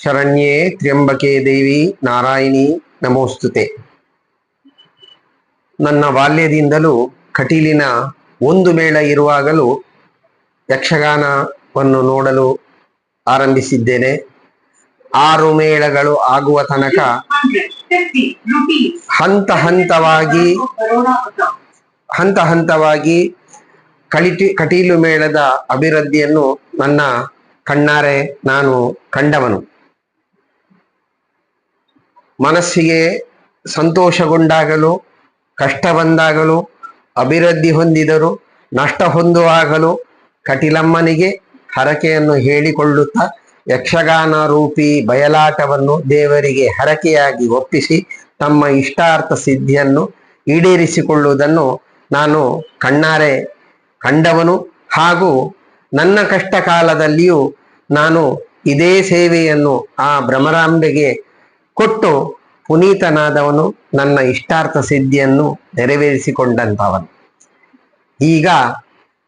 ಶರಣ್ಯೇ ತ್ರ್ಯಂಬಕೆ ದೇವಿ ನಾರಾಯಣಿ ನಮೋಸ್ತುತೆ. ನನ್ನ ಬಾಲ್ಯದಿಂದಲೂ ಕಟೀಲಿನ ಒಂದು ಮೇಳ ಇರುವಾಗಲೂ ಯಕ್ಷಗಾನವನ್ನು ನೋಡಲು ಆರಂಭಿಸಿದ್ದೇನೆ. 6 ಮೇಳಗಳು ಆಗುವ ತನಕ ಹಂತ ಹಂತವಾಗಿ ಕಟೀಲು ಮೇಳದ ಅಭಿವೃದ್ಧಿಯನ್ನು ನನ್ನ ಕಣ್ಣಾರೆ ನಾನು ಕಂಡವನು. ಮನಸ್ಸಿಗೆ ಸಂತೋಷಗೊಂಡಾಗಲೂ, ಕಷ್ಟ ಬಂದಾಗಲೂ, ಅಭಿವೃದ್ಧಿ ಹೊಂದಿದರು, ನಷ್ಟ ಹೊಂದುವಾಗಲೂ ಕಟೀಲಮ್ಮನಿಗೆ ಹರಕೆಯನ್ನು ಹೇಳಿಕೊಳ್ಳುತ್ತಾ ಯಕ್ಷಗಾನ ರೂಪಿ ಬಯಲಾಟವನ್ನು ದೇವರಿಗೆ ಹರಕೆಯಾಗಿ ಒಪ್ಪಿಸಿ ತಮ್ಮ ಇಷ್ಟಾರ್ಥ ಸಿದ್ಧಿಯನ್ನು ಈಡೇರಿಸಿಕೊಳ್ಳುವುದನ್ನು ನಾನು ಕಣ್ಣಾರೆ ಕಂಡವನು. ಹಾಗೂ ನನ್ನ ಕಷ್ಟ ಕಾಲದಲ್ಲಿಯೂ ನಾನು ಇದೇ ಸೇವೆಯನ್ನು ಆ ಭ್ರಮರಾಂಬೆಗೆ ಕೊಟ್ಟು ಪುನೀತನಾದವನು, ನನ್ನ ಇಷ್ಟಾರ್ಥ ಸಿದ್ಧಿಯನ್ನು ನೆರವೇರಿಸಿಕೊಂಡಂತವನು. ಈಗ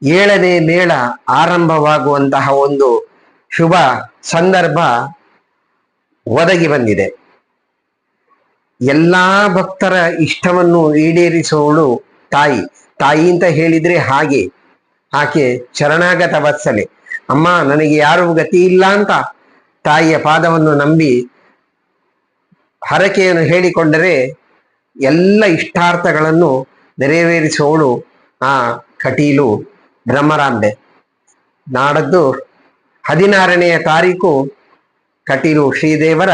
7ನೇ ಮೇಳ ಆರಂಭವಾಗುವಂತಹ ಒಂದು ಶುಭ ಸಂದರ್ಭ ಒದಗಿ ಬಂದಿದೆ. ಎಲ್ಲಾ ಭಕ್ತರ ಇಷ್ಟವನ್ನು ಈಡೇರಿಸುವವಳು ತಾಯಿ. ತಾಯಿ ಅಂತ ಹೇಳಿದ್ರೆ ಹಾಗೆ, ಆಕೆ ಶರಣಾಗತ ವತ್ಸಲೆ. ಅಮ್ಮ, ನನಗೆ ಯಾರು ಗತಿ ಇಲ್ಲ ಅಂತ ತಾಯಿಯ ಪಾದವನ್ನು ನಂಬಿ ಹರಕೆಯನ್ನು ಹೇಳಿಕೊಂಡರೆ ಎಲ್ಲ ಇಷ್ಟಾರ್ಥಗಳನ್ನು ನೆರವೇರಿಸುವವಳು ಆ ಕಟೀಲು ಭ್ರಮರಾಂಬೆ. ನಾಡದ್ದು 16ನೆಯ ತಾರೀಕು ಕಟೀಲು ಶ್ರೀದೇವರ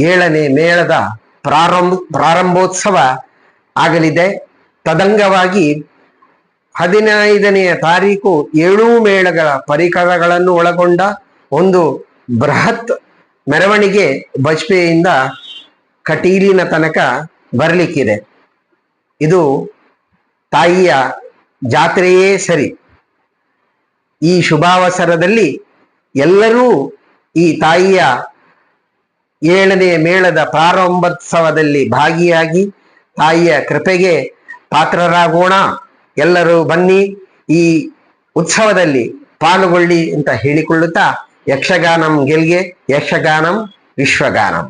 7ನೇ ಮೇಳದ ಪ್ರಾರಂಭೋತ್ಸವ ಆಗಲಿದೆ. ತದಂಗವಾಗಿ 15ನೆಯ ತಾರೀಕು 7 ಮೇಳಗಳ ಪರಿಕರಗಳನ್ನು ಒಳಗೊಂಡ ಒಂದು ಬೃಹತ್ ಮೆರವಣಿಗೆ ಬಜ್ಪೆಯಿಂದ ಕಟೀಲಿನ ತನಕ ಬರಲಿಕ್ಕಿದೆ. ಇದು ತಾಯಿಯ ಜಾತ್ರೆಯೇ ಸರಿ. ಈ ಶುಭಾವಸರದಲ್ಲಿ ಎಲ್ಲರೂ ಈ ತಾಯಿಯ 7ನೇ ಮೇಳದ ಪ್ರಾರಂಭೋತ್ಸವದಲ್ಲಿ ಭಾಗಿಯಾಗಿ ತಾಯಿಯ ಕೃಪೆಗೆ ಪಾತ್ರರಾಗೋಣ. ಎಲ್ಲರೂ ಬನ್ನಿ, ಈ ಉತ್ಸವದಲ್ಲಿ ಪಾಲ್ಗೊಳ್ಳಿ ಅಂತ ಹೇಳಿಕೊಳ್ಳುತ್ತಾ, ಯಕ್ಷಗಾನಂ ಗೆಲ್ಗೆ, ಯಕ್ಷಗಾನಂ ವಿಶ್ವಗಾನಂ.